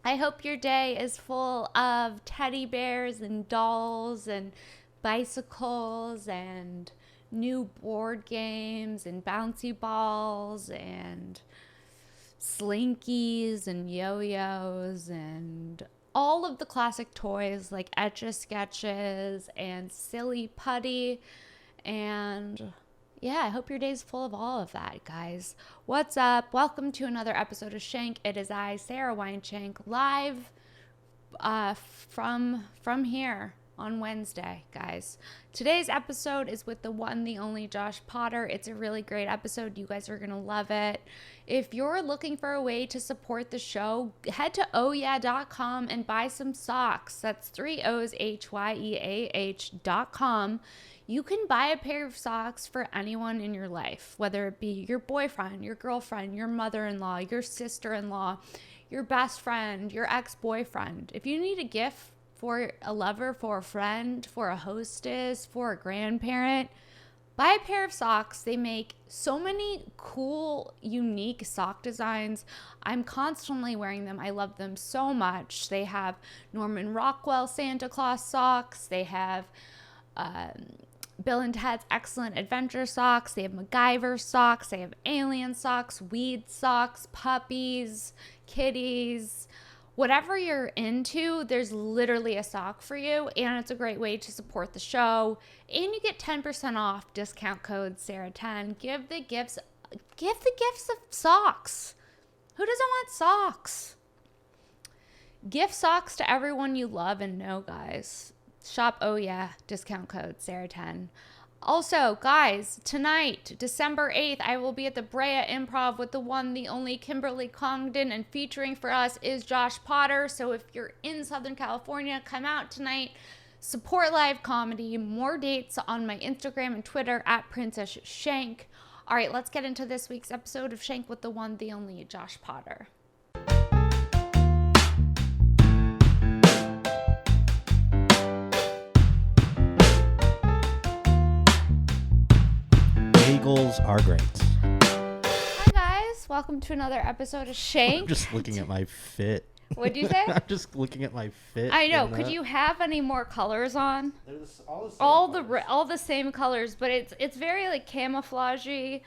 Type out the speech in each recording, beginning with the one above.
I hope your day is full of teddy bears and dolls and bicycles and new board games and bouncy balls and slinkies and yo-yos and all of the classic toys like Etch-a-Sketches and Silly Putty. And yeah, I hope your day's full of all of that, guys. What's up? Welcome to another episode of Shank. It is I, Sara Weinshenk, live from here on Wednesday, guys. Today's episode is with the one, the only Josh Potter. It's a really great episode. You guys are going to love it. If you're looking for a way to support the show, head to ohyeah.com and buy some socks. That's 3 O's, HYEAH.com. You can buy a pair of socks for anyone in your life, whether it be your boyfriend, your girlfriend, your mother-in-law, your sister-in-law, your best friend, your ex-boyfriend. If you need a gift for a lover, for a friend, for a hostess, for a grandparent, buy a pair of socks. They make so many cool, unique sock designs. I'm constantly wearing them. I love them so much. They have Norman Rockwell Santa Claus socks. They have Bill and Ted's Excellent Adventure socks. They have MacGyver socks. They have alien socks, weed socks, puppies, kitties. Whatever you're into, there's literally a sock for you, and it's a great way to support the show. And you get 10% off. Discount code Sarah10. Give the gifts of socks. Who doesn't want socks? Gift socks to everyone you love and know, guys. Shop Oh Yeah, discount code Sarah10. Also, guys, tonight, December 8th, I will be at the Brea Improv with the one, the only Kimberly Congdon, and featuring for us is Josh Potter. So if you're in Southern California, come out tonight. Support live comedy. More dates on my Instagram and Twitter at Princess Shank. All right, let's get into this week's episode of Shank with the one, the only Josh Potter. Bagels are great. Hi guys, welcome to another episode of Shank. I'm just looking at my fit. What'd you say? I'm just looking at my fit. I know. Could you have any more colors on? There's all the same all the same colors, but it's very like camouflagey.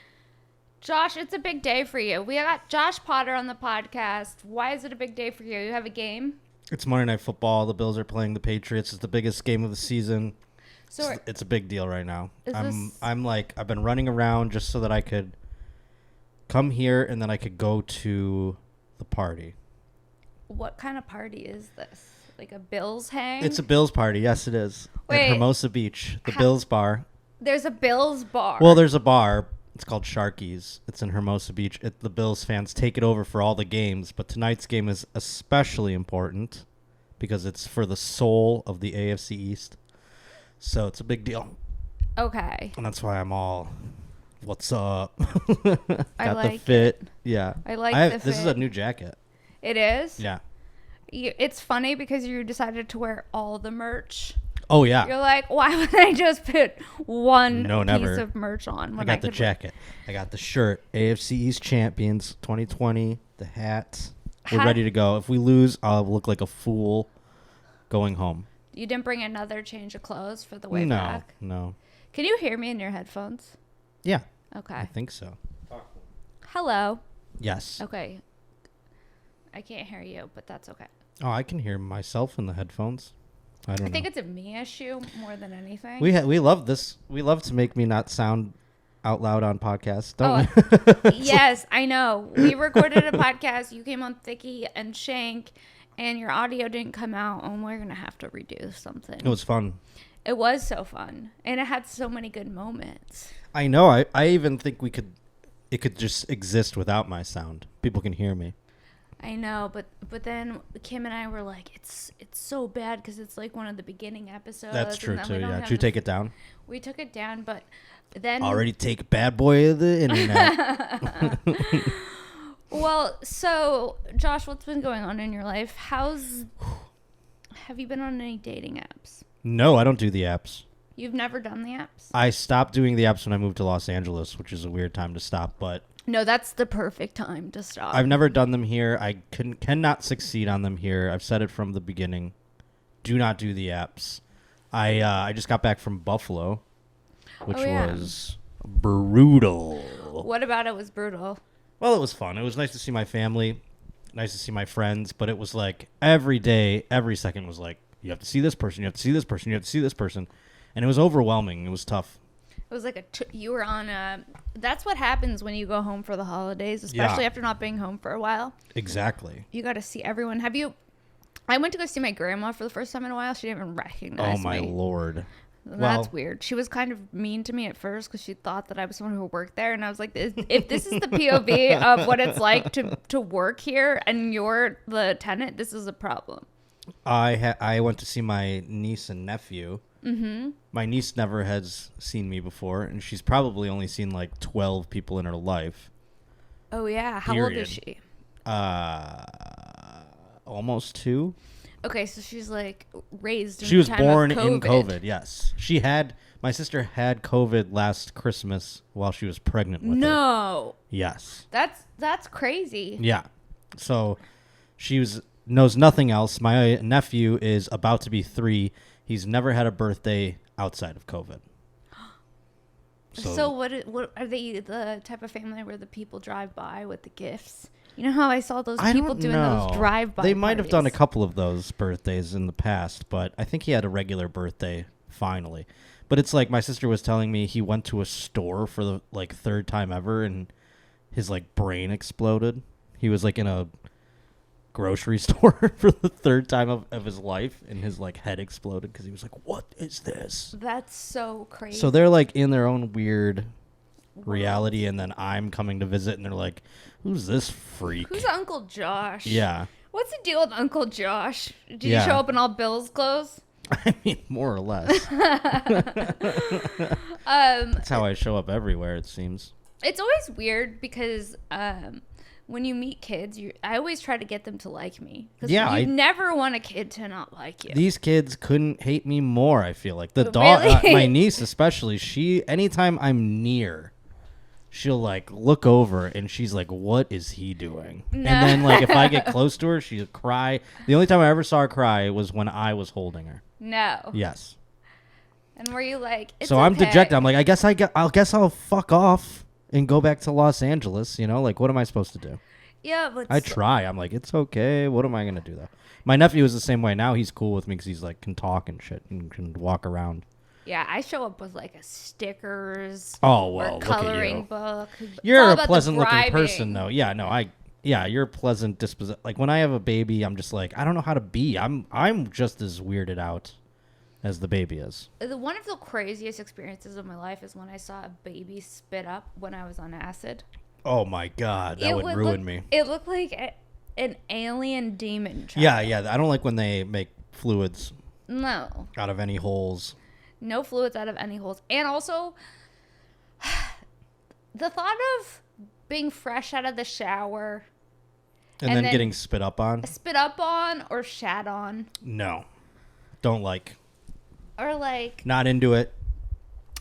Josh, it's a big day for you. We got Josh Potter on the podcast. Why is it a big day for you? You have a game? It's Monday Night Football. The Bills are playing the Patriots. It's the biggest game of the season. So it's a big deal right now. I've been running around just so that I could come here and then I could go to the party. What kind of party is this? Like a Bills hang? It's a Bills party. Yes, it is. Wait, at Hermosa Beach, the Bills bar. There's a Bills bar. Well, there's a bar. It's called Sharky's. It's in Hermosa Beach. The Bills fans take it over for all the games, but tonight's game is especially important because it's for the soul of the AFC East. So it's a big deal. Okay. And that's why I'm all, what's up? I like the fit. it. Yeah. I like the fit. This is a new jacket. It is? Yeah. It's funny because you decided to wear all the merch. Oh, yeah. You're like, why would I just put one never. piece of merch on? I got the jacket. I got the shirt. AFC East Champions 2020. The hat. We're ready to go. If we lose, I'll look like a fool going home. You didn't bring another change of clothes for the way back? No. Can you hear me in your headphones? Yeah. Okay. I think so. Hello. Yes. Okay. I can't hear you, but that's okay. Oh, I can hear myself in the headphones. I think it's a me issue more than anything. We love this. We love to make me not sound out loud on podcasts, don't we? Yes, I know. We recorded a podcast. You came on Thicky and Shank, and your audio didn't come out, and we're going to have to redo something. It was fun. It was so fun, and it had so many good moments. I know. I even think it could just exist without my sound. People can hear me. I know, but then Kim and I were like, it's so bad because it's like one of the beginning episodes. That's true too. Yeah. Did you take it down? We took it down, but then already take a bad boy of the internet. Well, so Josh, what's been going on in your life? Have you been on any dating apps? No, I don't do the apps. You've never done the apps? I stopped doing the apps when I moved to Los Angeles, which is a weird time to stop, but No, that's the perfect time to stop. I've never done them here. I cannot succeed on them here. I've said it from the beginning. Do not do the apps. I just got back from Buffalo, which was brutal. What about it was brutal? Well, it was fun. It was nice to see my family, nice to see my friends, but it was like every day, every second was like, you have to see this person, you have to see this person, you have to see this person. And it was overwhelming. It was tough. It was like you were on a... That's what happens when you go home for the holidays, especially after not being home for a while. Exactly. You got to see everyone. I went to go see my grandma for the first time in a while. She didn't even recognize me. Oh, my Lord. That's weird. She was kind of mean to me at first because she thought that I was someone who worked there. And I was like, if this is the POV of what it's like to work here and you're the tenant, this is a problem. I went to see my niece and nephew. Mm-hmm. My niece never has seen me before, and she's probably only seen like 12 people in her life. Oh, yeah. How old is she? Almost 2. Okay, so she's like raised in She was the time born of COVID. in COVID, yes. My sister had COVID last Christmas while she was pregnant with her. No. Yes. That's crazy. Yeah. So knows nothing else. My nephew is about to be 3. He's never had a birthday outside of COVID. So what are they, the type of family where the people drive by with the gifts? You know how I saw those people doing those drive-by They might have parties? done a couple of those birthdays in the past, but I think he had a regular birthday finally. But it's like my sister was telling me he went to a store for the like 3rd time ever and his like brain exploded. He was like in a grocery store for the 3rd time of his life and his like head exploded because he was like, what is this? That's so crazy. So they're like in their own weird reality, and then I'm coming to visit and they're like, who's this freak? Who's Uncle Josh? Yeah. What's the deal with Uncle Josh? Did Yeah. he show up in all Bill's clothes? I mean, more or less. That's how I show up everywhere, it seems. It's always weird because when you meet kids, I always try to get them to like me. Because you never want a kid to not like you. These kids couldn't hate me more, I feel like. The Really? my niece especially, anytime I'm near, she'll like look over and she's like, what is he doing? No. And then like if I get close to her, she'll cry. The only time I ever saw her cry was when I was holding her. No. Yes. And were you like, it's so okay. I'm dejected. I'm like, I guess I'll fuck off and go back to Los Angeles, you know? Like, what am I supposed to do? Yeah, but... I try. I'm like, it's okay. What am I going to do, though? My nephew is the same way. Now he's cool with me because he's, like, can talk and shit and can walk around. Yeah, I show up with, like, stickers. Oh, well, or coloring book. You're a pleasant-looking person, though. Yeah, no, you're a pleasant disposition. Like, when I have a baby, I'm just like, I don't know how to be. I'm just as weirded out as the baby is. One of the craziest experiences of my life is when I saw a baby spit up when I was on acid. Oh my God, that would ruin me. It looked like an alien demon child. Yeah, I don't like when they make fluids. No. Out of any holes. No fluids out of any holes. And also, the thought of being fresh out of the shower. And then getting spit up on? Spit up on or shat on. No. Don't like. Or like... Not into it.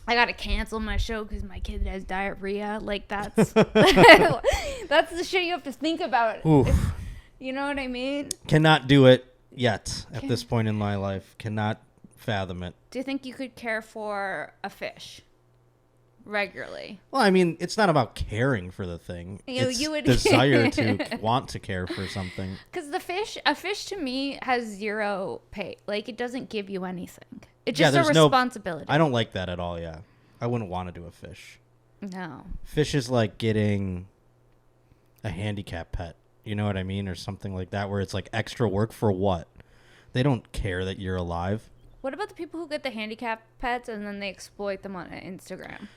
I gotta cancel my show because my kid has diarrhea. Like, that's... that's the shit you have to think about. Oof. You know what I mean? Cannot do it yet at this point in my life. Cannot fathom it. Do you think you could care for a fish regularly? Well, I mean, it's not about caring for the thing. It's desire to want to care for something. Because a fish to me has zero pay. Like, it doesn't give you anything. It's just a responsibility. I don't like that at all, yeah. I wouldn't want to do a fish. No. Fish is like getting a handicap pet. You know what I mean? Or something like that, where it's like extra work for what? They don't care that you're alive. What about the people who get the handicap pets and then they exploit them on Instagram?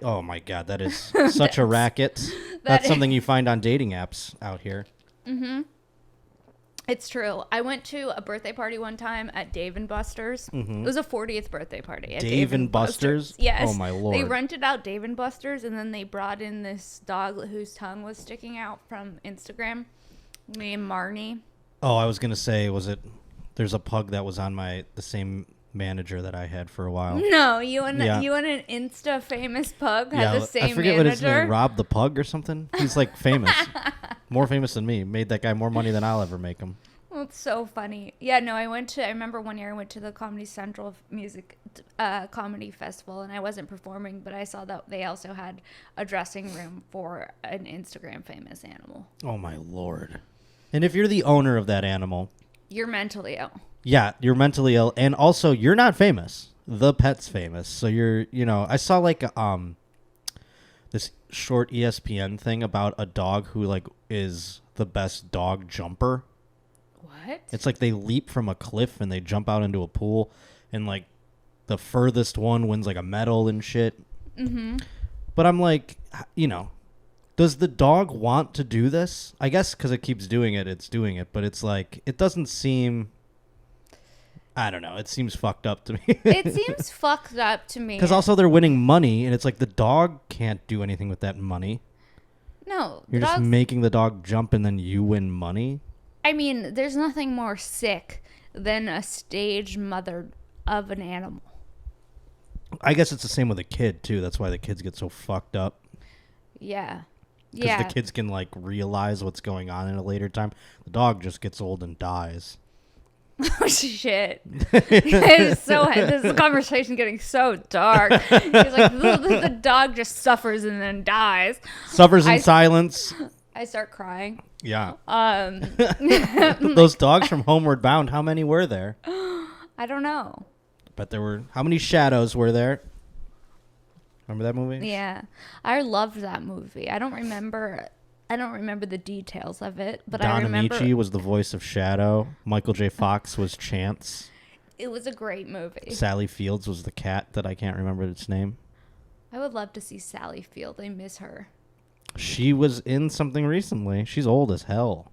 Oh my God, that is such a racket. That's something you find on dating apps out here. Mm-hmm. It's true. I went to a birthday party one time at Dave & Buster's. Mm-hmm. It was a 40th birthday party at Dave & Buster's? Yes. Oh my Lord. They rented out Dave & Buster's and then they brought in this dog whose tongue was sticking out from Instagram named Marnie. Oh, I was going to say, there's a pug that was on the same manager that I had for a while. No, you and an Insta famous pug had the same I forget manager. What his name, Rob the Pug or something. He's like famous, more famous than me. Made that guy more money than I'll ever make him. Well, it's so funny. Yeah, no, I remember one year I went to the Comedy Central music comedy festival, and I wasn't performing, but I saw that they also had a dressing room for an Instagram famous animal. Oh my Lord. And if you're the owner of that animal, you're mentally ill. Yeah, you're mentally ill, and also you're not famous. The pet's famous. So I saw like this short ESPN thing about a dog who like is the best dog jumper. What? It's like they leap from a cliff and they jump out into a pool, and like the furthest one wins like a medal and shit. Mm-hmm. But I'm like, does the dog want to do this? I guess because it keeps doing it, it's doing it. But it's like, it doesn't seem... I don't know. It seems fucked up to me. It seems fucked up to me. Because also they're winning money, and it's like the dog can't do anything with that money. No. You're just making the dog jump and then you win money? I mean, there's nothing more sick than a stage mother of an animal. I guess it's the same with a kid, too. That's why the kids get so fucked up. Yeah. Because the kids can, like, realize what's going on in a later time. The dog just gets old and dies. Oh, shit. This conversation getting so dark. He's like, the dog just suffers and then dies. Suffers in silence. I start crying. Yeah. Those dogs from Homeward Bound, how many were there? I don't know. But there were... How many shadows were there? Remember that movie? Yeah. I loved that movie. I don't remember the details of it, but Don I remember... Amici was the voice of Shadow. Michael J. Fox was Chance. It was a great movie. Sally Fields was the cat that I can't remember its name. I would love to see Sally Field. I miss her. She was in something recently. She's old as hell.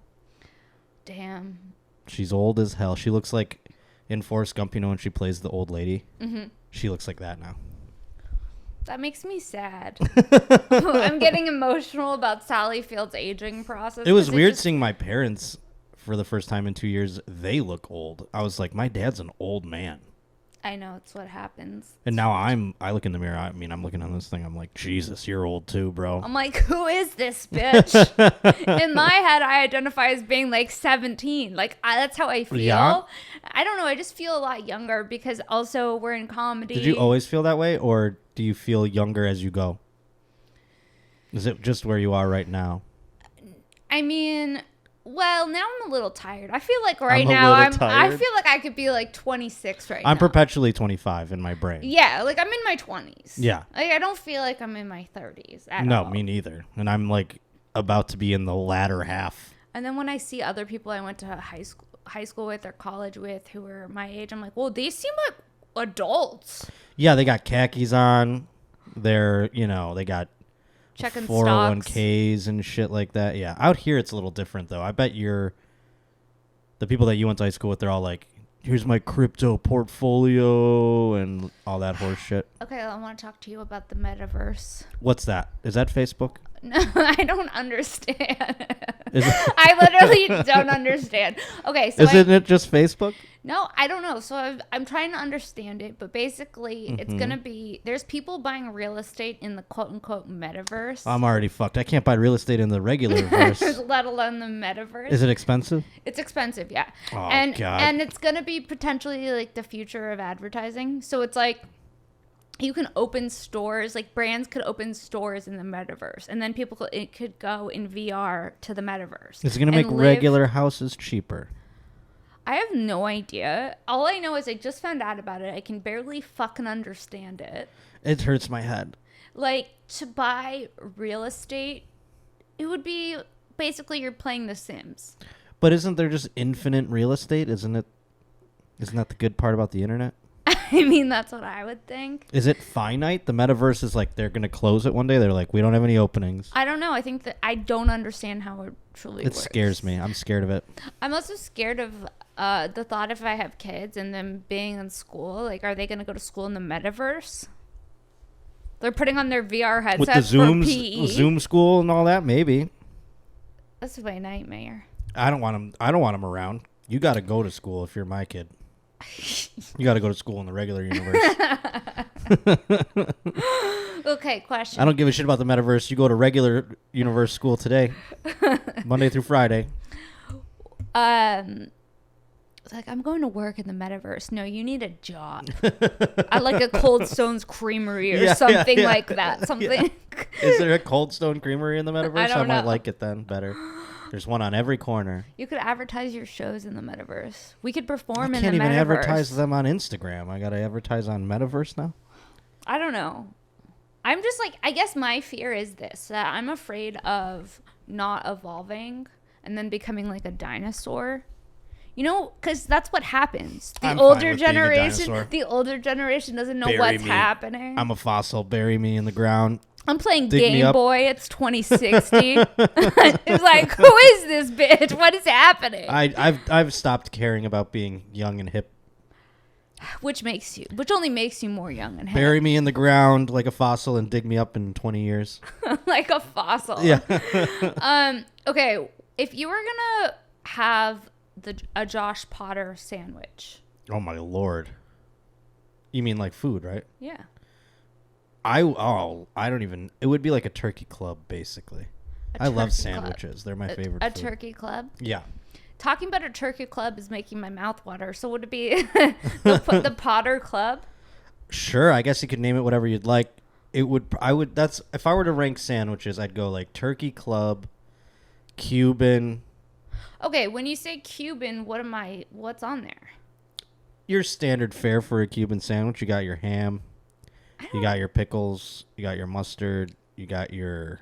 Damn. She's old as hell. She looks like in Forrest Gump, when she plays the old lady. Mm-hmm. She looks like that now. That makes me sad. I'm getting emotional about Sally Field's aging process. It was weird seeing my parents for the first time in 2 years. They look old. I was like, my dad's an old man. I know, it's what happens. And now I look in the mirror. I mean, I'm looking on this thing. I'm like, Jesus, you're old too, bro. I'm like, who is this bitch? In my head, I identify as being like 17. Like, that's how I feel. Yeah? I don't know. I just feel a lot younger because also we're in comedy. Did you always feel that way, or do you feel younger as you go? Is it just where you are right now? I mean... Well, now I'm a little tired. I feel like I feel like I could be like 26 right now. I'm perpetually 25 in my brain. Yeah, like I'm in my 20s. Yeah. Like I don't feel like I'm in my 30s at all. No, me neither. And I'm like about to be in the latter half. And then when I see other people I went to high school with or college with who were my age, I'm like, well, they seem like adults. Yeah, they got khakis on. They're, they got checking 401ks and shit like that. Yeah. Out here, it's a little different, though. I bet the people that you went to high school with, they're all like, here's my crypto portfolio and all that horse shit. Okay, I want to talk to you about the Metaverse. What's that? Is that Facebook? No, I don't understand. I literally don't understand. Okay, so isn't it just Facebook? No, I don't know. So I'm trying to understand it, but basically it's going to be, there's people buying real estate in the quote unquote Metaverse. I'm already fucked. I can't buy real estate in the regular verse. Let alone the Metaverse. Is it expensive? It's expensive, yeah. Oh, God. And it's going to be potentially like the future of advertising. So it's like, you can open stores, like brands could open stores in the Metaverse, and then it could go in VR to the Metaverse. It's going to make regular houses cheaper. I have no idea. All I know is I just found out about it. I can barely fucking understand it. It hurts my head. Like, to buy real estate, it would be basically you're playing The Sims. But isn't there just infinite real estate? Isn't that the good part about the internet? I mean, that's what I would think. Is it finite? The Metaverse is like they're going to close it one day. They're like, we don't have any openings. I don't know. I think that I don't understand how it truly works. It scares me. I'm scared of it. I'm also scared of the thought if I have kids and them being in school. Like, are they going to go to school in the Metaverse? They're putting on their VR headsets with the Zooms, for PE. Zoom school and all that. Maybe. That's my nightmare. I don't want them around. You got to go to school if you're my kid. You got to go to school in the regular universe. Okay, question. I don't give a shit about the metaverse. You go to regular universe school today, Monday through Friday. It's like, I'm going to work in the metaverse. No, you need a job. At like a Cold Stone's Creamery or something like that. Something. Yeah. Is there a Cold Stone Creamery in the metaverse? I don't know. Might like it then better. There's one on every corner. You could advertise your shows in the metaverse. We could perform in the metaverse. I can't even advertise them on Instagram. I got to advertise on Metaverse now? I don't know. I'm just like, I guess my fear is this, that I'm afraid of not evolving and then becoming like a dinosaur. You know, because that's what happens. The older generation doesn't know what's happening. I'm a fossil. Bury me in the ground. I'm playing Game Boy. It's 2060. It's like, who is this bitch? What is happening? I've stopped caring about being young and hip. Which only makes you more young and hip. Bury me in the ground like a fossil and dig me up in 20 years. Like a fossil. Yeah. Okay, if you were gonna have a Josh Potter sandwich. Oh my Lord. You mean like food, right? Yeah. I don't even. It would be like a turkey club, basically. I love sandwiches. They're my favorite food. A turkey club? Yeah. Talking about a turkey club is making my mouth water. So would it be the Potter Club? Sure. I guess you could name it whatever you'd like. That's if I were to rank sandwiches, I'd go like turkey club, Cuban. Okay, when you say Cuban, what's on there? Your standard fare for a Cuban sandwich. You got your ham. You got your pickles. You got your mustard. You got your...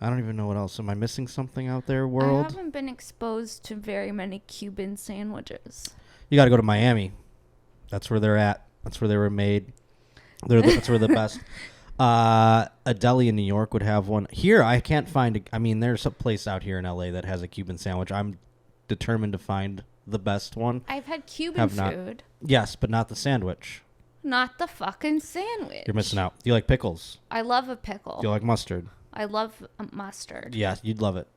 I don't even know what else. Am I missing something out there, world? I haven't been exposed to very many Cuban sandwiches. You got to go to Miami. That's where they're at. That's where they were made. That's where the best. A deli in New York would have one. Here, I can't find... there's a place out here in LA that has a Cuban sandwich. I'm determined to find the best one. I've had Cuban food. Yes, but not the sandwich. Not the fucking sandwich. You're missing out. Do you like pickles? I love a pickle. Do you like mustard? I love mustard. Yeah, you'd love it.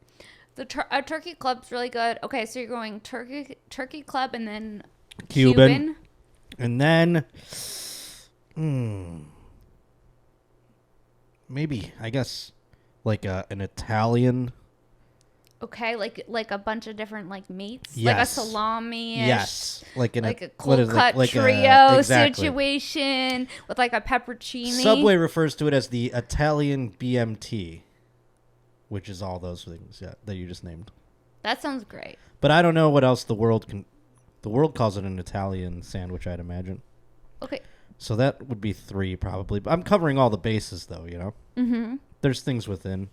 A turkey club's really good. Okay, so you're going turkey club and then Cuban. And then... maybe, I guess, like an Italian... Okay, like a bunch of different like meats, yes. Like a salami, yes, like a cold cut trio situation with like a pepperoncini. Subway refers to it as the Italian BMT, which is all those things that you just named. That sounds great. But I don't know what else the world can. The world calls it an Italian sandwich, I'd imagine. Okay. So that would be 3 probably. But I'm covering all the bases though, you know. Mm-hmm. There's things within.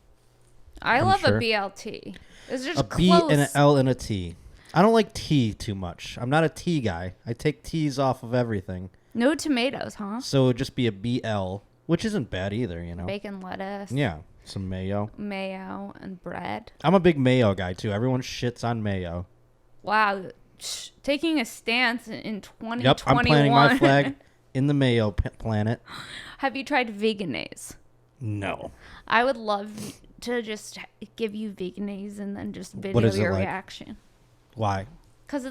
I'm love sure. A BLT. It's just a close. B and an L and a T. I don't like tea too much. I'm not a tea guy. I take teas off of everything. No tomatoes, huh? So it would just be a BL, which isn't bad either, you know. Bacon, lettuce. Yeah, some mayo. Mayo and bread. I'm a big mayo guy too. Everyone shits on mayo. Wow, taking a stance in 2021. Yep, I'm planting my flag in the mayo planet. Have you tried Veganese? No. I would love to just give you Veganese and then just video your reaction. Why? Because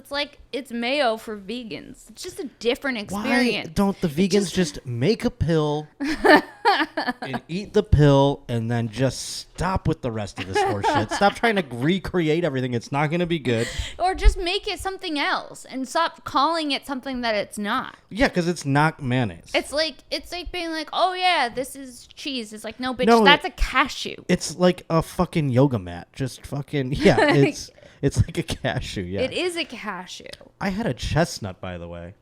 it's mayo for vegans. It's just a different experience. Why don't the vegans just make a pill and eat the pill and then just stop with the rest of this horseshit? Stop trying to recreate everything. It's not going to be good. Or just make it something else and stop calling it something that it's not. Yeah, because it's not mayonnaise. It's like being like, oh yeah, this is cheese. It's like, no, bitch, that's a cashew. It's like a fucking yoga mat. Just fucking, yeah, it's like a cashew, yeah. It is a cashew. I had a chestnut, by the way,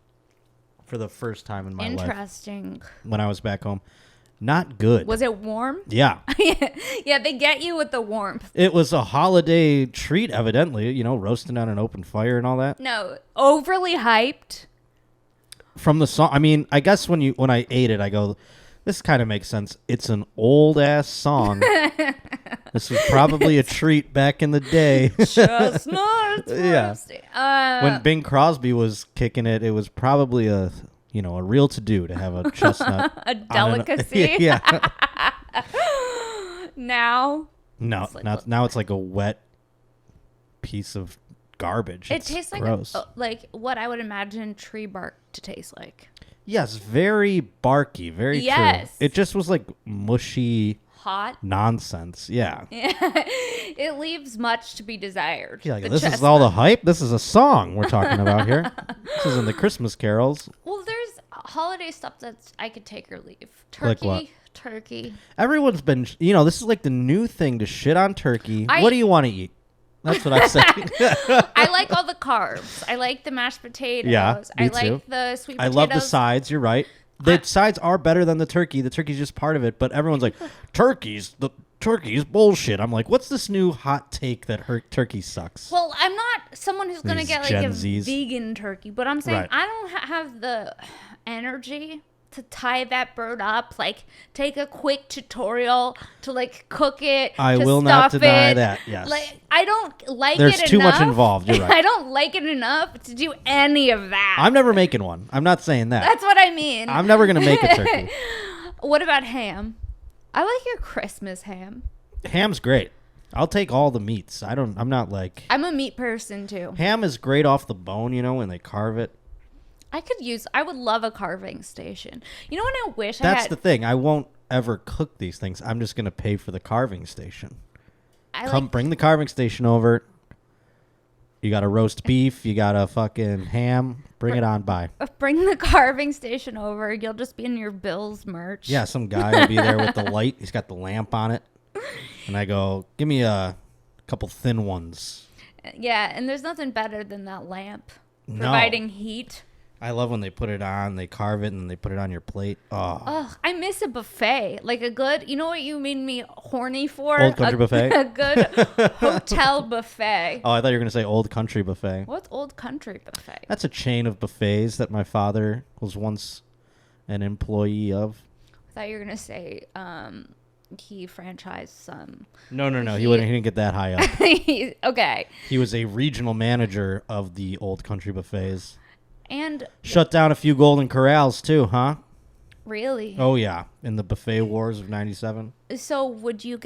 for the first time in my life. Interesting. When I was back home. Not good. Was it warm? Yeah. Yeah, they get you with the warmth. It was a holiday treat, evidently, you know, roasting on an open fire and all that. No, overly hyped. From the song, I mean, I guess when I ate it, I go, this kind of makes sense. It's an old-ass song. This was probably a treat back in the day. Chestnuts. Yeah. When Bing Crosby was kicking it, it was probably a real to-do to have a chestnut. A delicacy. Yeah. Now? No, now it's like a wet piece of garbage. It tastes gross. like what I would imagine tree bark to taste like. Yes, very barky, very true. It just was like mushy, hot nonsense. Yeah. It leaves much to be desired. Yeah, this is all the hype. This is a song we're talking about here. This isn't the Christmas carols. Well, there's holiday stuff that's I could take or leave. Turkey. Like what? Turkey. Everyone's been, this is like the new thing to shit on turkey. What do you want to eat? That's what I'm saying. I like all the carbs. I like the mashed potatoes. Yeah, me too. Like the sweet potatoes. I love the sides. You're right. The sides are better than the turkey. The turkey's just part of it. But everyone's like, turkey's bullshit. I'm like, what's this new hot take that turkey sucks? Well, I'm not someone who's going to get like Gen a Zs. vegan turkey. But I'm saying I don't have the energy to tie that bird up, like take a quick tutorial to like cook it. I will not deny that. Yes, like I don't like There's it enough. too much involved. You're right. I don't like it enough to do any of that. I'm never making one. I'm not saying that. That's what I mean. I'm never gonna make a turkey. What about ham? I like your Christmas ham. Ham's great. I'll take all the meats. I'm not like. I'm a meat person too. Ham is great off the bone, when they carve it. I would love a carving station. You know what I wish I had? That's the thing. I won't ever cook these things. I'm just going to pay for the carving station. Bring the carving station over. You got a roast beef. You got a fucking ham. Bring it on by. Bring the carving station over. You'll just be in your Bills merch. Yeah, some guy will be there with the light. He's got the lamp on it. And I go, give me a couple thin ones. Yeah, and there's nothing better than that lamp providing heat. I love when they put it on, they carve it, and they put it on your plate. Oh, I miss a buffet. Like a good, you know what you made me horny for? Old Country Buffet? A good hotel buffet. Oh, I thought you were going to say Old Country Buffet. What's Old Country Buffet? That's a chain of buffets that my father was once an employee of. I thought you were going to say he franchised some. No. He didn't get that high up. Okay. He was a regional manager of the Old Country Buffets. And shut down a few Golden Corrals too, huh? Really? Oh yeah, in the buffet wars of '97. So would you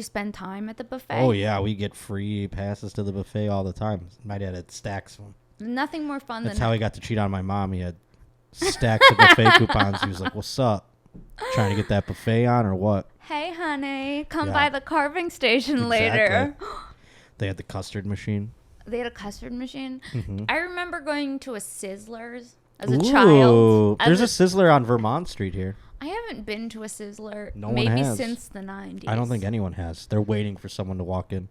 spend time at the buffet? Oh yeah, we get free passes to the buffet all the time. My dad had stacks of them. Nothing more fun That's than how he got to cheat on my mom. He had stacks of buffet coupons. He was like, "What's up? Trying to get that buffet on or what?" Hey, honey, come by the carving station later. They had the custard machine. They had a custard machine. Mm-hmm. I remember going to a Sizzler's as a child. There's a Sizzler on Vermont Street here. I haven't been to a Sizzler maybe since the 90s. I don't think anyone has. They're waiting for someone to walk in.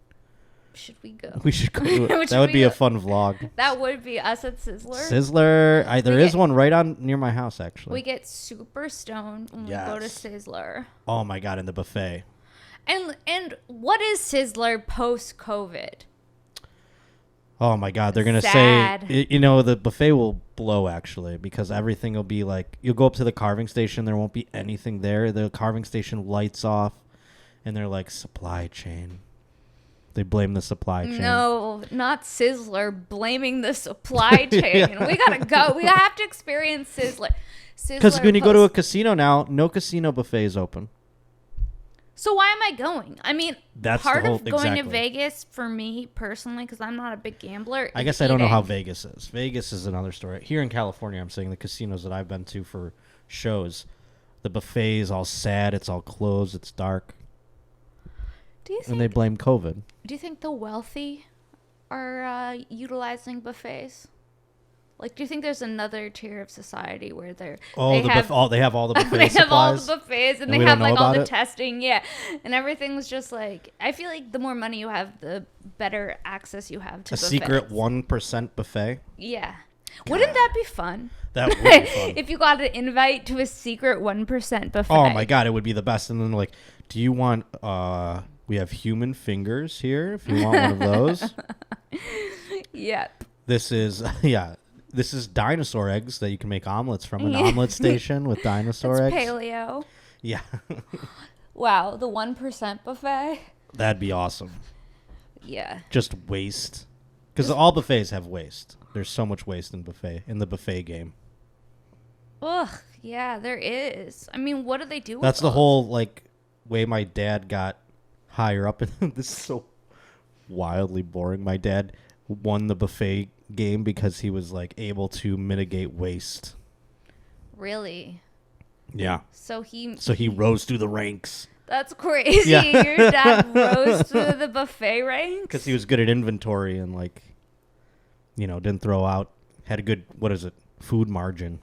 Should we go? We should go. That would be a fun vlog. That would be us at Sizzler. Sizzler. There is one right on near my house, actually. We get super stoned when we go to Sizzler. Oh, my God, in the buffet. And what is Sizzler post-COVID? Oh, my God. They're going to say, the buffet will blow, actually, because everything will be like, you'll go up to the carving station. There won't be anything there. The carving station lights off, and they're like, supply chain. They blame the supply chain. No, not Sizzler blaming the supply chain. We got to go. We have to experience Sizzler. Because when you go to a casino now, no casino buffet is open. So why am I going? I mean, that's part of going to Vegas for me personally, because I'm not a big gambler. I guess I don't know how Vegas is. Vegas is another story. Here in California, I'm saying the casinos that I've been to for shows, the buffet is all sad. It's all closed. It's dark. And they blame COVID. Do you think the wealthy are utilizing buffets? Like, do you think there's another tier of society where they have all the buffet supplies? They have all the buffets and they have like all the testing, and everything's just like, I feel like the more money you have, the better access you have to buffets. Secret 1% buffet. Yeah, wouldn't that be fun? That would be fun. If you got an invite to a secret 1% buffet. Oh my God, it would be the best. And then like, do you want? We have human fingers here. If you want one of those. Yep. This is This is dinosaur eggs that you can make omelets from. An omelet station with dinosaur eggs. Paleo. Yeah. Wow, the 1% buffet. That'd be awesome. Yeah. Just waste. Because all buffets have waste. There's so much waste in the buffet game. Ugh, yeah, there is. I mean, what do they do with That's the whole like way my dad got higher up. This is so wildly boring. My dad won the buffet game because he was like able to mitigate waste. Really? Yeah. So he rose through the ranks. That's crazy. Yeah. Your dad rose through the buffet ranks? Because he was good at inventory and like, didn't throw out, had a good, food margin.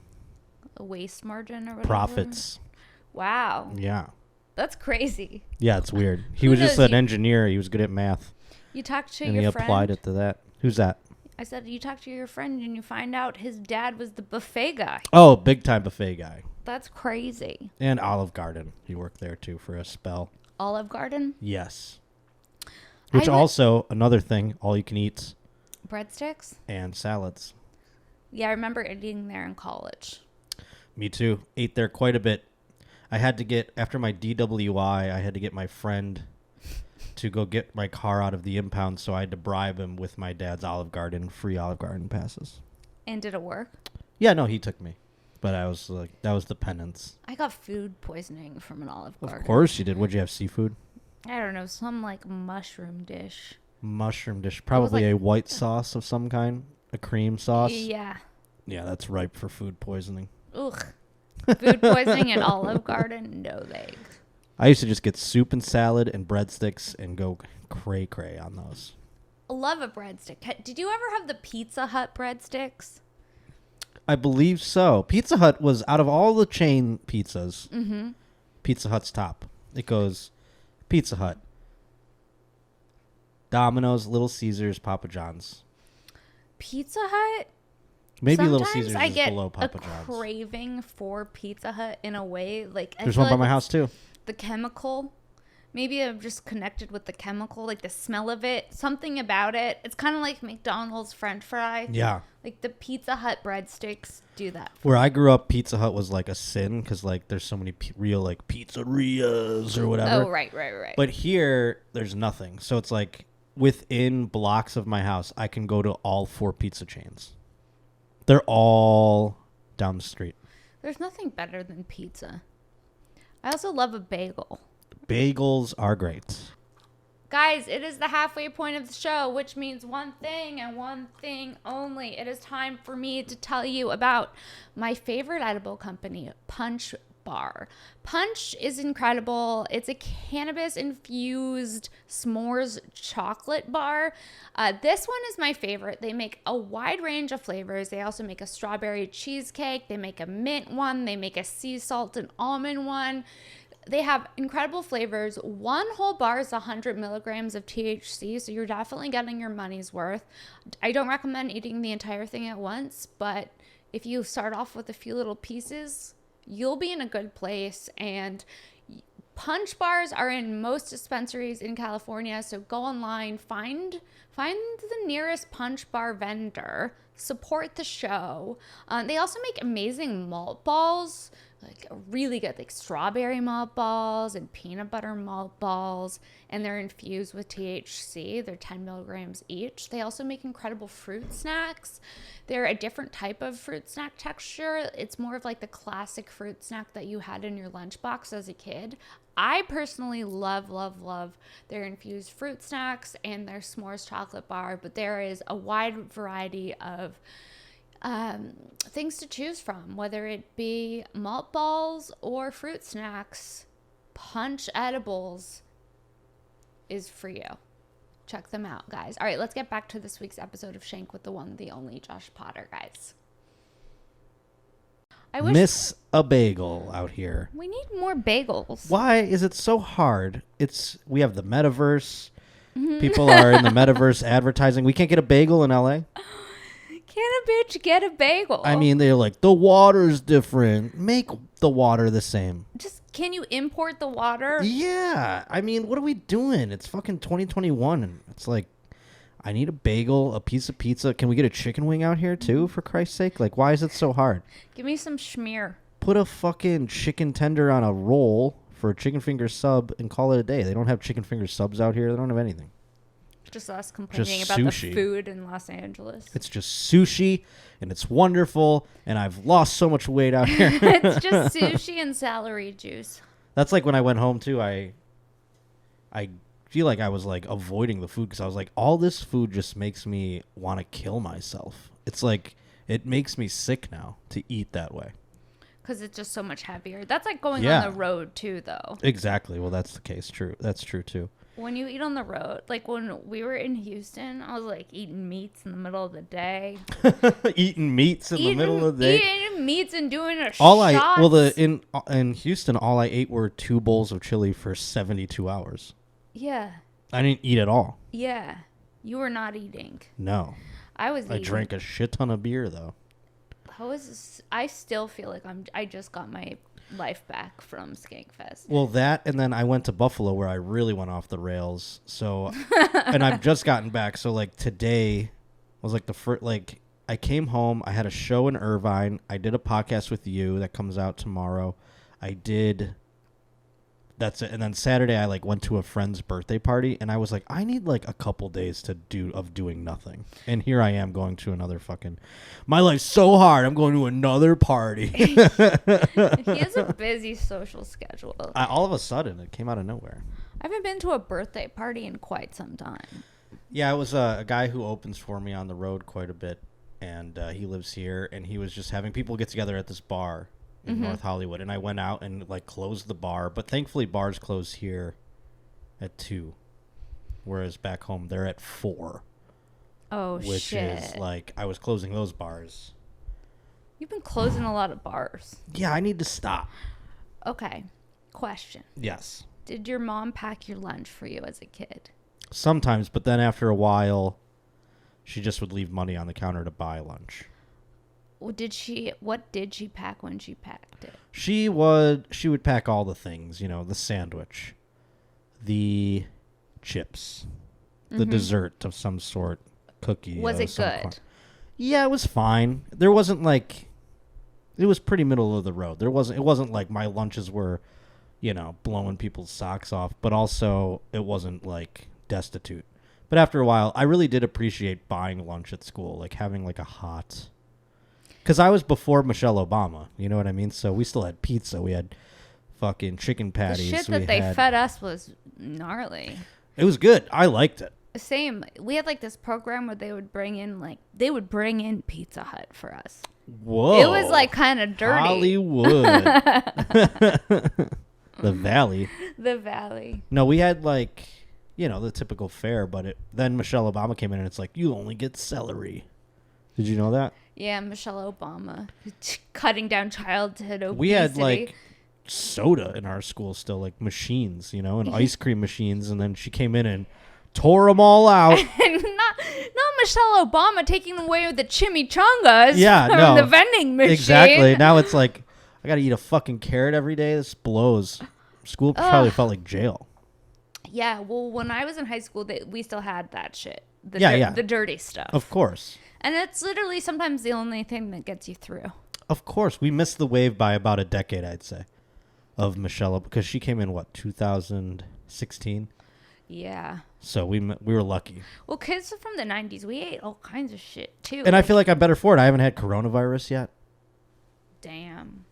A waste margin or whatever? Profits. Wow. Yeah. That's crazy. Yeah, it's weird. He was just an engineer. He was good at math. You talked to your friend? And he applied it to that. Who's that? I said you talked to your friend and you find out his dad was the buffet guy. Oh, big time buffet guy. That's crazy. And Olive Garden. He worked there too for a spell. Olive Garden? Yes. Which also, another thing, all you can eat. Breadsticks? And salads. Yeah, I remember eating there in college. Me too. Ate there quite a bit. I had to get, after my DWI, I had to get my friend to go get my car out of the impound, so I had to bribe him with my dad's free Olive Garden passes. And did it work? Yeah, no, he took me. But I was like, that was the penance. I got food poisoning from an Olive Garden. Of course you did. What'd you have, seafood? I don't know, some like mushroom dish. Mushroom dish. Probably like a white sauce of some kind. A cream sauce. Yeah. Yeah, that's ripe for food poisoning. Ugh. Food poisoning at Olive Garden? No thanks. I used to just get soup and salad and breadsticks and go cray-cray on those. I love a breadstick. Did you ever have the Pizza Hut breadsticks? I believe so. Pizza Hut was, out of all the chain pizzas, Pizza Hut's top. It goes Pizza Hut, Domino's, Little Caesars, Papa John's. Pizza Hut? Maybe Sometimes Little Caesars I is below Papa John's. I get a craving for Pizza Hut in a way. Like there's one by my house too. The chemical. Maybe I'm just connected with the chemical, like the smell of it. Something about it. It's kind of like McDonald's French fry. Yeah. Like the Pizza Hut breadsticks do that. Where I grew up, Pizza Hut was like a sin because like there's so many real like pizzerias or whatever. Oh, right. But here, there's nothing. So it's like within blocks of my house, I can go to all 4 pizza chains. They're all down the street. There's nothing better than pizza. I also love a bagel. Bagels are great. Guys, it is the halfway point of the show, which means one thing and one thing only. It is time for me to tell you about my favorite edible company, Punch Bar. Punch is incredible. It's a cannabis-infused s'mores chocolate bar. This one is my favorite. They make a wide range of flavors. They also make a strawberry cheesecake. They make a mint one. They make a sea salt and almond one. They have incredible flavors. One whole bar is 100 milligrams of THC, so you're definitely getting your money's worth. I don't recommend eating the entire thing at once, but if you start off with a few little pieces, you'll be in a good place. And Punch bars are in most dispensaries in California, so go online, find the nearest Punch bar vendor, support the show. They also make amazing malt balls, like really good, like strawberry malt balls and peanut butter malt balls, and they're infused with THC. They're 10 milligrams each. They also make incredible fruit snacks. They're a different type of fruit snack texture. It's more of like the classic fruit snack that you had in your lunchbox as a kid. I personally love their infused fruit snacks and their s'mores chocolate bar, but there is a wide variety of things to choose from, whether it be malt balls or fruit snacks. Punch Edibles is for you. Check them out, guys. All right, let's get back to this week's episode of Shank with the one, the only Josh Potter, guys. I wish miss a bagel out here. We need more bagels. Why is it so hard? We have the Metaverse. People are in the Metaverse advertising. We can't get a bagel in LA. Can a bitch get a bagel? I mean, they're like, the water's different. Make the water the same. Can you import the water? Yeah. I mean, what are we doing? It's fucking 2021. And it's like, I need a bagel, a piece of pizza. Can we get a chicken wing out here too, for Christ's sake? Like, why is it so hard? Give me some schmear. Put a fucking chicken tender on a roll for a chicken finger sub and call it a day. They don't have chicken finger subs out here. They don't have anything. Just us complaining about sushi. The food in Los Angeles. It's just sushi, and it's wonderful, and I've lost so much weight out here. It's just sushi and celery juice. That's like when I went home, too. I feel like I was like avoiding the food because I was like, all this food just makes me want to kill myself. It's like it makes me sick now to eat that way. Because it's just so much heavier. That's like going on the road too, though. Exactly. Well, that's the case. True. That's true too. When you eat on the road, like when we were in Houston, I was like eating meats in the middle of the day. Eating meats in the middle of the day. Eating meats and doing a shots. In Houston, all I ate were 2 bowls of chili for 72 hours. Yeah. I didn't eat at all. Yeah. You were not eating. No. I drank a shit ton of beer though. I still feel like I just got my life back from Skankfest. Well, that, and then I went to Buffalo where I really went off the rails. So, and I've just gotten back. So, like, today was like the first, like, I came home. I had a show in Irvine. I did a podcast with you that comes out tomorrow. That's it. And then Saturday I like went to a friend's birthday party and I was like, I need like a couple days of doing nothing. And here I am going to another my life's so hard. I'm going to another party. He has a busy social schedule. All of a sudden it came out of nowhere. I haven't been to a birthday party in quite some time. Yeah, it was a guy who opens for me on the road quite a bit. And he lives here and he was just having people get together at this bar in North Hollywood, and I went out and like closed the bar, but thankfully bars close here at 2, whereas back home they're at 4. Oh, which shit. Is like I was closing those bars. You've been closing a lot of bars. Yeah, I need to stop. Okay, question. Yes. Did your mom pack your lunch for you as a kid? Sometimes, but then after a while, she just would leave money on the counter to buy lunch. What did she pack when she packed it? She would pack all the things, the sandwich, the chips, the dessert of some sort, cookie. Was it good? Yeah, it was fine. There wasn't like, it was pretty middle of the road. It wasn't like my lunches were, blowing people's socks off, but also it wasn't like destitute. But after a while, I really did appreciate buying lunch at school, like having like a hot. Because I was before Michelle Obama, you know what I mean? So we still had pizza. We had fucking chicken patties. The shit that they fed us was gnarly. It was good. I liked it. Same. We had like this program where they would bring in Pizza Hut for us. Whoa. It was like kind of dirty. Hollywood. The Valley. The Valley. No, we had like, the typical fare, but then Michelle Obama came in and it's like, you only get celery. Did you know that? Yeah, Michelle Obama cutting down childhood obesity. We had like soda in our school still, like machines, and ice cream machines. And then she came in and tore them all out. not Michelle Obama taking away the chimichangas from the vending machine. Exactly. Now it's like, I got to eat a fucking carrot every day. This blows. School probably felt like jail. Yeah, well, when I was in high school, we still had that shit. The dirty stuff. Of course. And it's literally sometimes the only thing that gets you through. Of course. We missed the wave by about a decade, I'd say, of Michelle, because she came in, 2016? Yeah. So we were lucky. Well, kids from the 90s, we ate all kinds of shit, too. And I feel like I'm better for it. I haven't had coronavirus yet. Damn.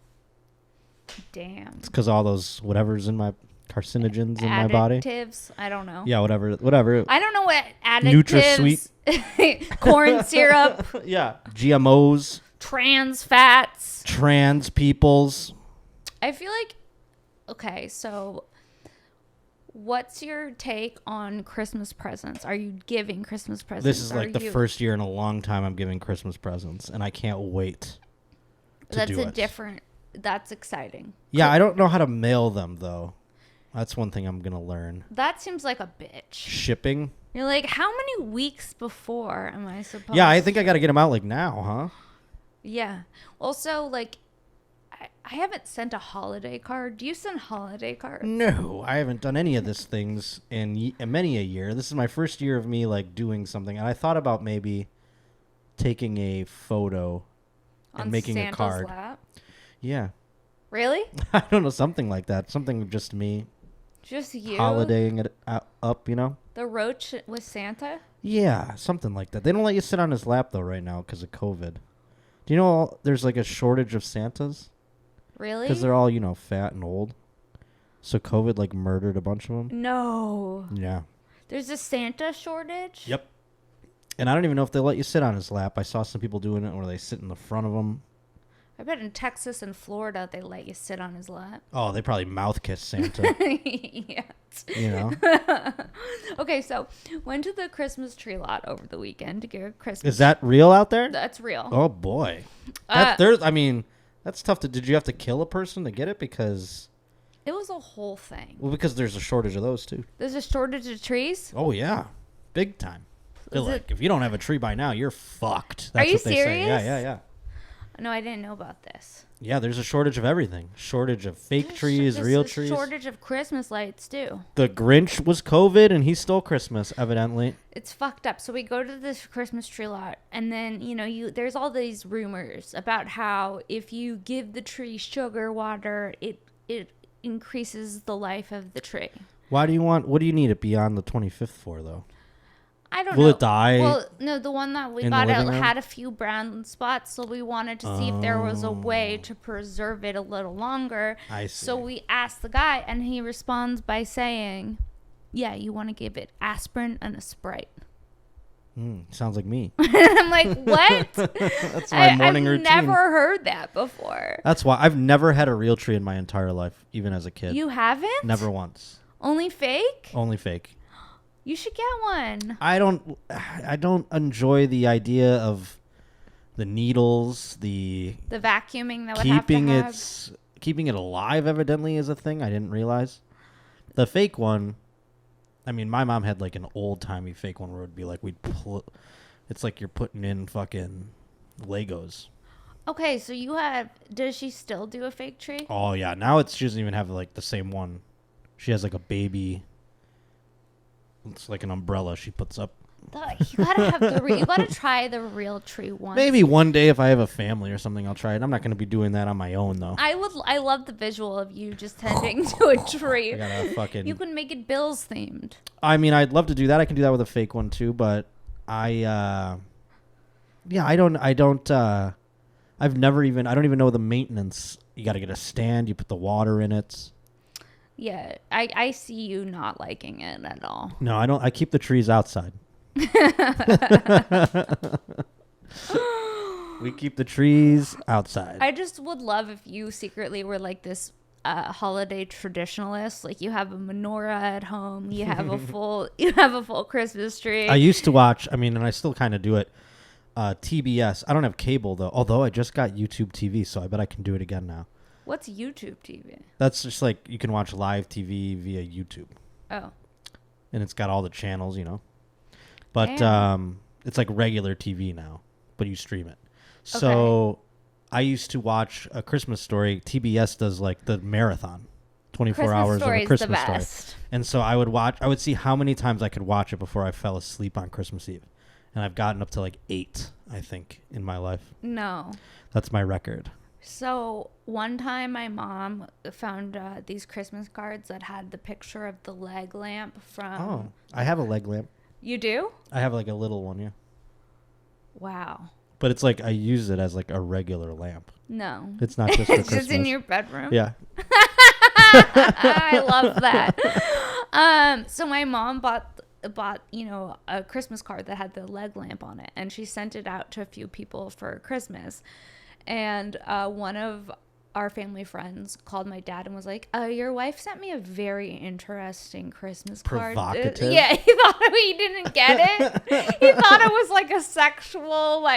It's because all those whatever's in my carcinogens in my body. Additives. I don't know. Yeah, whatever. I don't know what additives. NutraSweet. Corn syrup. Yeah. GMOs. Trans fats. Trans peoples. I feel like, okay, so what's your take on Christmas presents? Are you giving Christmas presents? This is like the first year in a long time I'm giving Christmas presents, and I can't wait to do it. That's exciting. Yeah, I don't know how to mail them, though. That's one thing I'm going to learn. That seems like a bitch. Shipping? You're like, how many weeks before am I supposed Yeah, I think I got to get them out like now, huh? Yeah. Also, like, I haven't sent a holiday card. Do you send holiday cards? No, I haven't done any of these things in many a year. This is my first year of me, like, doing something. And I thought about maybe taking a photo and making Santa's a card. Lap? Yeah. Really? I don't know, something like that. Something just me. Just you? Holidaying it up, The Roach with Santa? Yeah, something like that. They don't let you sit on his lap, though, right now because of COVID. Do you know there's like a shortage of Santas? Really? Because they're all, fat and old. So COVID like murdered a bunch of them? No. Yeah. There's a Santa shortage? Yep. And I don't even know if they let you sit on his lap. I saw some people doing it where they sit in the front of him. I bet in Texas and Florida they let you sit on his lap. Oh, they probably mouth kiss Santa. Yes. You know? Okay, so went to the Christmas tree lot over the weekend to get a Christmas. Is that real out there? That's real. Oh, boy. That's tough. Did you have to kill a person to get it? Because... It was a whole thing. Well, because there's a shortage of those, too. There's a shortage of trees? Oh, yeah. Big time. They're like, if you don't have a tree by now, you're fucked. That's Are you what they serious? say. Yeah. No, I didn't know about this. Yeah, there's a shortage of everything. Shortage of fake trees, real trees. Shortage of Christmas lights, too. The Grinch was COVID, and he stole Christmas, evidently. It's fucked up. So we go to this Christmas tree lot, and then, there's all these rumors about how if you give the tree sugar water, it increases the life of the tree. What do you need it beyond the 25th for, though? I don't know. Will it die? Well, no, the one that we bought had a few brown spots, so we wanted to see if there was a way to preserve it a little longer. I see. So we asked the guy, and he responds by saying, yeah, you want to give it aspirin and a Sprite. Sounds like me. I'm like, what? That's my morning routine. I've never heard that before. That's why I've never had a real tree in my entire life, even as a kid. You haven't? Never once. Only fake? Only fake. You should get one. I don't enjoy the idea of the needles, the vacuuming that would have to have. Keeping it alive evidently is a thing I didn't realize. The fake one, I mean, my mom had like an old-timey fake one where it would be like it's like you're putting in fucking Legos. Okay, so does she still do a fake tree? Oh yeah, now she doesn't even have like the same one. She has like a baby. It's like an umbrella she puts up. You gotta try the real tree once. Maybe one day if I have a family or something, I'll try it. I'm not gonna be doing that on my own though. I love the visual of you just tending to a tree. I gotta You can make it Bills themed. I mean, I'd love to do that. I can do that with a fake one too, but I don't even know the maintenance. You gotta get a stand. You put the water in it. Yeah, I see you not liking it at all. No, I don't. I keep the trees outside. We keep the trees outside. I just would love if you secretly were like this holiday traditionalist. Like you have a menorah at home. You have a full Christmas tree. I used to watch. I mean, and I still kind of do it. TBS. I don't have cable though. Although I just got YouTube TV, so I bet I can do it again now. What's YouTube TV? That's just like you can watch live TV via YouTube. Oh. And it's got all the channels, But it's like regular TV now, but you stream it. Okay. So I used to watch A Christmas Story. TBS does like the marathon, 24 hours of A Christmas Story. And so I would see how many times I could watch it before I fell asleep on Christmas Eve. And I've gotten up to like 8, I think, in my life. No. That's my record. So one time my mom found these Christmas cards that had the picture of the leg lamp from... Oh, I have a leg lamp. You do? I have like a little one, yeah. Wow. But it's like I use it as like a regular lamp. No. It's not just for Christmas. It's just in your bedroom? Yeah. I love that. So my mom bought a Christmas card that had the leg lamp on it, and she sent it out to a few people for Christmas. And one of our family friends called my dad and was like, your wife sent me a very interesting Christmas card. Provocative? Yeah, he thought he didn't get it. He thought it was like a sexual,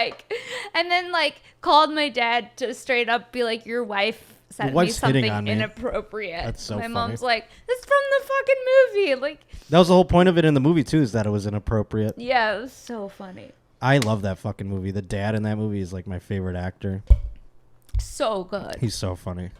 and then called my dad to straight up be like, your wife sent me something inappropriate. That's so my funny. Mom's like, it's from the fucking movie. That was the whole point of it in the movie too, is that it was inappropriate. Yeah, it was so funny. I love that fucking movie. The dad in that movie is like my favorite actor. So good. He's so funny.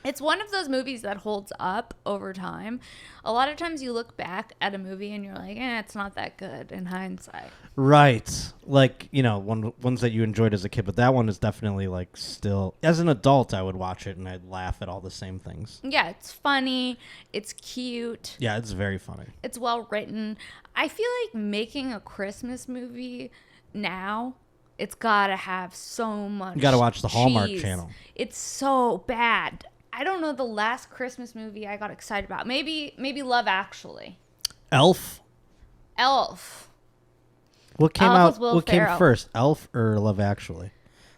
It's one of those movies that holds up over time. A lot of times you look back at a movie and you're like, it's not that good in hindsight. Right. Like, ones that you enjoyed as a kid, but that one is definitely still, as an adult, I would watch it and I'd laugh at all the same things. Yeah, it's funny. It's cute. Yeah, it's very funny. It's well written. I feel like making a Christmas movie now, it's got to have so much You got to watch the Hallmark cheese. Channel. It's so bad. I don't know the last Christmas movie I got excited about. Maybe Love Actually. Elf. What came out? What came first, Elf or Love Actually?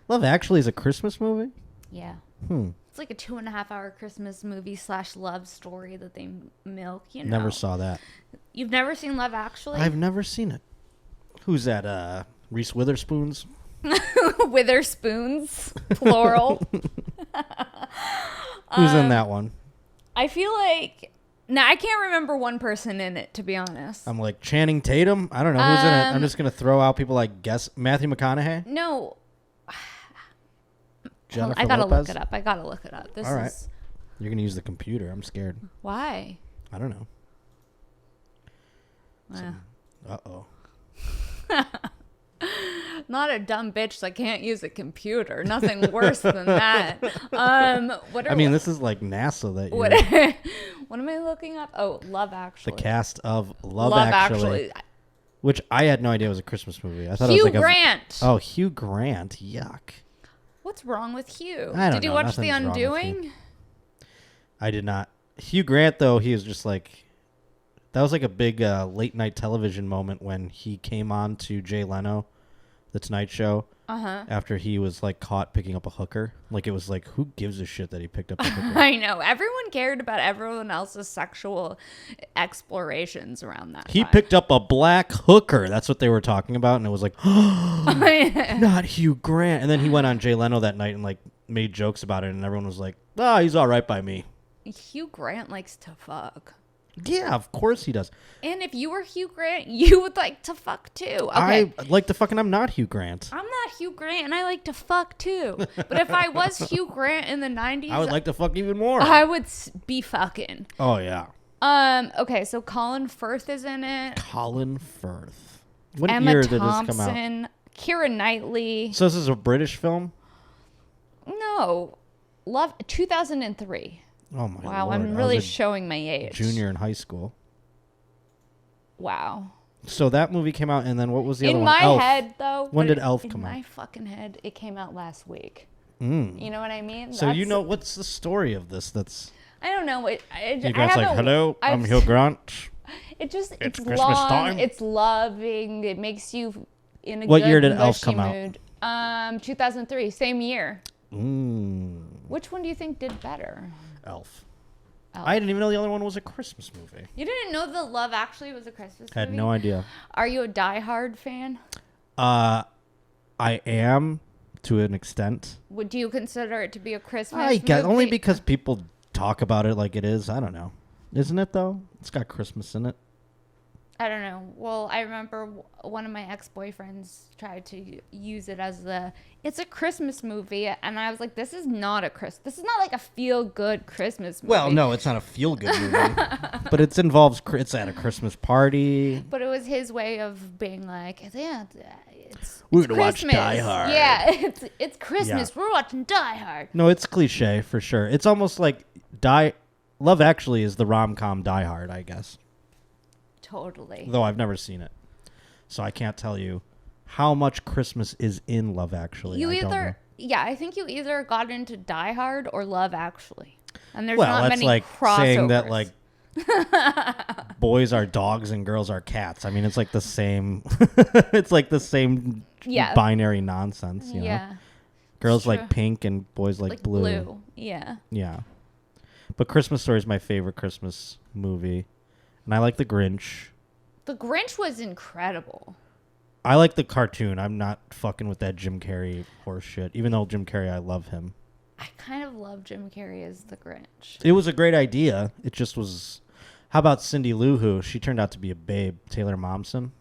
Love Actually is a Christmas movie? Yeah. It's like a 2.5-hour Christmas movie / love story that they milk. You know. Never saw that. You've never seen Love Actually? I've never seen it. Who's that? Reese Witherspoon's? Witherspoons, plural. Who's in that one? I feel like... Now, I can't remember one person in it, to be honest. I'm like, Channing Tatum? I don't know who's in it. I'm just going to throw out people like Matthew McConaughey? No. Jennifer I got to Lopez? look it up. All right. You're going to use the computer. I'm scared. Why? I don't know. Uh-oh. Not a dumb bitch that can't use a computer. Nothing worse than that. This is like NASA that you're... What am I looking up? Oh, Love Actually. The cast of Love Actually. Which I had no idea was a Christmas movie. I thought Hugh it was like Grant. Oh, Hugh Grant. Yuck. What's wrong with Hugh? I don't know. Did you watch Nothing's The Undoing? I did not. Hugh Grant, though, he was just like... That was like a big late night television moment when he came on to Jay Leno, The Tonight Show, after he was like caught picking up a hooker. Like it was like, who gives a shit that he picked up a hooker? I know. Everyone cared about everyone else's sexual explorations around that He time. picked up a black hooker. That's what they were talking about. And it was like, not Hugh Grant. And then he went on Jay Leno that night and like made jokes about it. And everyone was like, he's all right by me. Hugh Grant likes to fuck. Yeah, of course he does. And if you were Hugh Grant, you would like to fuck too. Okay. I like to fuck, and I'm not Hugh Grant. I'm not Hugh Grant, and I like to fuck too. But if I was Hugh Grant in the 90s, I would like to fuck even more. I would be fucking. Oh, yeah. Okay, so Colin Firth is in it. Colin Firth. What Emma year Thompson, did this come out? Keira Knightley. So this is a British film? No. 2003. Oh, my wow, Lord. I'm really showing my age. Junior in high school. Wow. So that movie came out, and then what was the other in one? my Elf. head, though. When did Elf come out? In my fucking head, it came out last week. Mm. You know what I mean? So you know, what's the story of this? That's... I don't know. Hugh Grant's like, hello, I'm Hugh Grant. It's Christmas long. Time. It's loving. It makes you in a what good year did Elf come mood. 2003, same year. Mm. Which one do you think did better? Elf. I didn't even know the other one was a Christmas movie. You didn't know the Love Actually was a Christmas movie? Had no idea. Are you a Die Hard fan? I am, to an extent. Would you consider it to be a Christmas I guess movie? only because people talk about it like it is. I don't know. Isn't it though? It's got Christmas in it. I don't know. Well, I remember one of my ex-boyfriends tried to use it as it's a Christmas movie, and I was like, this is not like a feel-good Christmas movie. Well, no, it's not a feel-good movie, but it's at a Christmas party. But it was his way of being like, yeah, we're gonna watch Die Hard. Yeah, it's Christmas. Yeah. We're watching Die Hard. No, it's cliche for sure. It's almost like Love Actually is the rom-com Die Hard, I guess. Totally. Though I've never seen it, so I can't tell you how much Christmas is in Love Actually. I think you either got into Die Hard or Love Actually, and there's not many like crossovers. Saying that like boys are dogs and girls are cats. I mean, it's like the same. It's like the same binary nonsense. You know? Girls like pink and boys like blue. Yeah. Yeah. But Christmas Story is my favorite Christmas movie. And I like The Grinch. The Grinch was incredible. I like the cartoon. I'm not fucking with that Jim Carrey horse shit. Even though Jim Carrey, I love him. I kind of love Jim Carrey as the Grinch. It was a great idea. It just was... How about Cindy Lou Who? She turned out to be a babe. Taylor Momsen.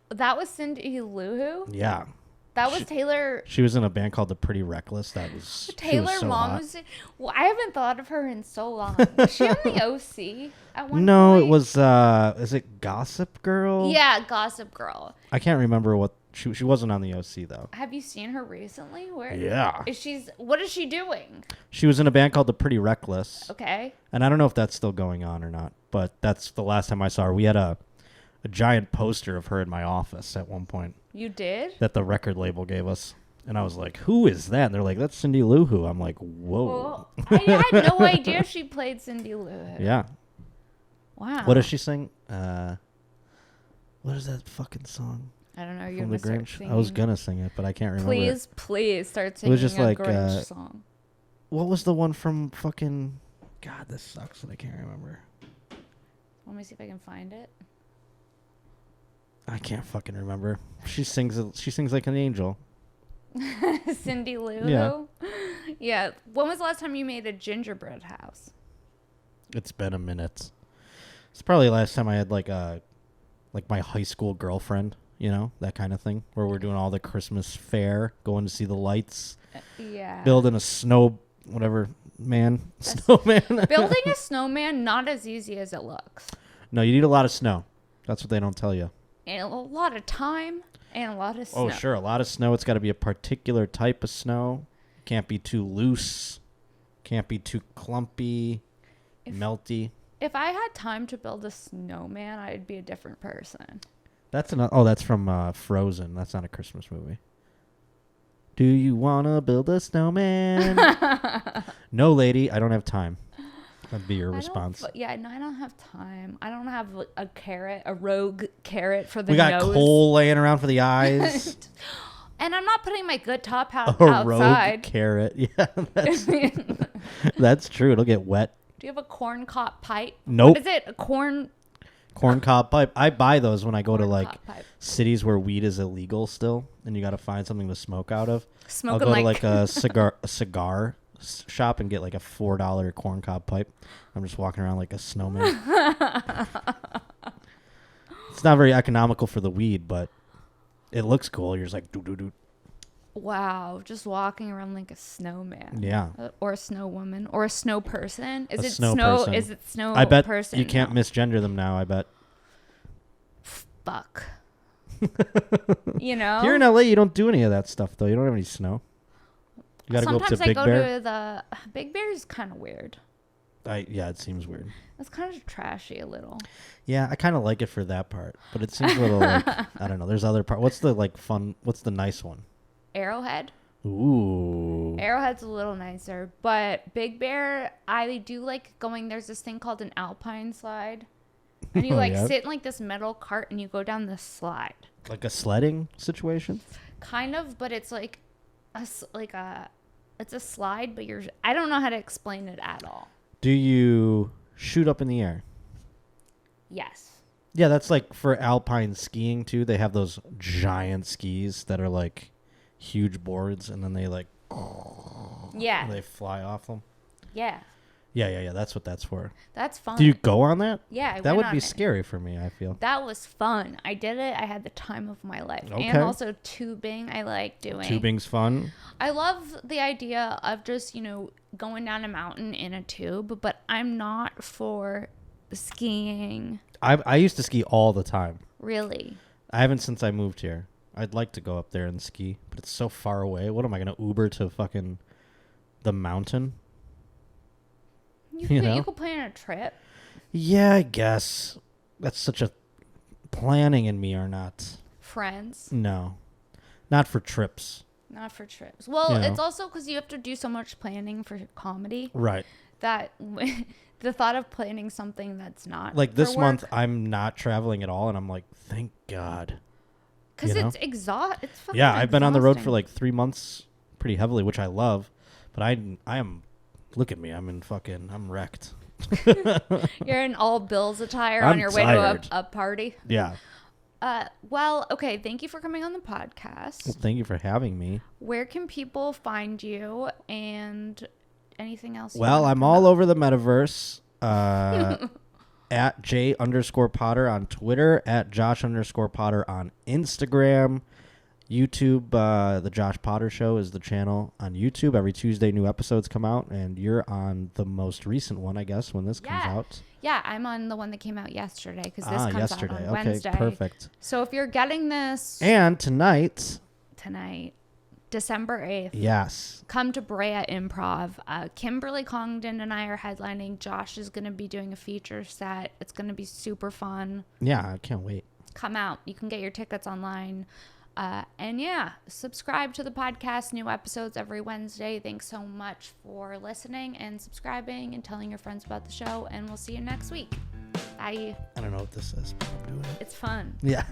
That was Cindy Lou Who? Yeah. That was Taylor. She was in a band called The Pretty Reckless. That was Taylor Momsen. Well, I haven't thought of her in so long. Was she on the OC at one point? No, it was. Is it Gossip Girl? Yeah, Gossip Girl. I can't remember what she wasn't on the OC though. Have you seen her recently? Where? Yeah. What is she doing? She was in a band called The Pretty Reckless. Okay. And I don't know if that's still going on or not, but that's the last time I saw her. We had a giant poster of her in my office at one point. You did? That the record label gave us. And I was like, who is that? And they're like, that's Cindy Lou Who. I'm like, whoa. Well, I had no idea she played Cindy Lou Who. Yeah. Wow. What does she sing? What is that fucking song? I don't know. You're From gonna the start Grinch. singing. I was gonna sing it, but I can't remember. Please start singing was just a like, Grinch song. What was the one from fucking? God, this sucks that I can't remember. Let me see if I can find it. I can't fucking remember. She sings like an angel. Cindy Lou Yeah. Who? Yeah. When was the last time you made a gingerbread house? It's been a minute. It's probably the last time I had like my high school girlfriend, that kind of thing, where we're doing all the Christmas fair, going to see the lights, Yeah. building a snowman. Building a snowman, not as easy as it looks. No, you need a lot of snow. That's what they don't tell you. And a lot of time and a lot of snow. Oh, sure. A lot of snow. It's got to be a particular type of snow. Can't be too loose. Can't be too clumpy, melty. If I had time to build a snowman, I'd be a different person. That's from Frozen. That's not a Christmas movie. Do you want to build a snowman? No, lady. I don't have time. That'd be your response. I don't have time. I don't have a rogue carrot for the nose. We got coal laying around for the eyes. And I'm not putting my good top hat a outside. Rogue carrot. Yeah, that's true. It'll get wet. Do you have a corn cob pipe? Nope. What is it? A corn cob pipe. I buy those when I go to cities where weed is illegal still, and you got to find something to smoke out of. I'll go to a cigar shop and get like a $4 corn cob pipe. I'm just walking around like a snowman. It's not very economical for the weed, but it looks cool. You're just like doo doo doo. Wow, just walking around like a snowman. Yeah. Or a snow woman. Or a snow person. Is it snow snow? Person. Is it snow I bet person? you can't misgender them now, I bet. Fuck. You know? Here in LA, you don't do any of that stuff, though. You don't have any snow. You got to go up to Big Bear. Sometimes I go to the... Big Bear is kind of weird. Yeah, it seems weird. It's kind of trashy a little. Yeah, I kind of like it for that part, but it seems a little like, I don't know. There's other part. What's the nice one? Arrowhead. Ooh. Arrowhead's a little nicer, but Big Bear, I do like going. There's this thing called an alpine slide, and you sit in like this metal cart and you go down the slide. Like a sledding situation. Kind of, but it's like it's a slide, but I don't know how to explain it at all. Do you shoot up in the air? Yes. Yeah, that's like for alpine skiing too. They have those giant skis that are like huge boards, and then they they fly off them. Yeah. Yeah. That's what that's for. That's fun. Do you go on that? Yeah, that would be scary for me, I feel. That was fun. I did it. I had the time of my life. Okay. And also tubing, I like doing. Tubing's fun. I love the idea of just, going down a mountain in a tube, but I'm not for skiing. I used to ski all the time. Really? I haven't since I moved here. I'd like to go up there and ski, but it's so far away. What am I going to Uber to fucking the mountain? You could plan a trip. Yeah, I guess. That's such a... Planning and me are not... Friends? No. Not for trips. Not for trips. Well, it's also because you have to do so much planning for comedy. Right. That the thought of planning something that's not like this work, month, I'm not traveling at all, and I'm like, thank God. Because it's exhausting. It's fucking I've been on the road for like 3 months pretty heavily, which I love. But I am... Look at me. I'm wrecked. You're in all Bills attire on your way to a party. Yeah. Well, okay. Thank you for coming on the podcast. Well, thank you for having me. Where can people find you and anything else? Well, I'm all over the Metaverse. At J_Potter on Twitter. At Josh_Potter on Instagram. YouTube, the Josh Potter Show is the channel on YouTube. Every Tuesday, new episodes come out, and you're on the most recent one, I guess, when this comes out. Yeah, I'm on the one that came out yesterday because this comes out on Wednesday. Okay, perfect. So if you're getting this... And tonight, December 8th. Yes. Come to Brea Improv. Kimberly Congdon and I are headlining. Josh is going to be doing a feature set. It's going to be super fun. Yeah, I can't wait. Come out. You can get your tickets online. And yeah, subscribe to the podcast. New episodes every Wednesday. Thanks so much for listening and subscribing and telling your friends about the show. And we'll see you next week. Bye. I don't know what this is, but I'm doing it. It's fun. Yeah.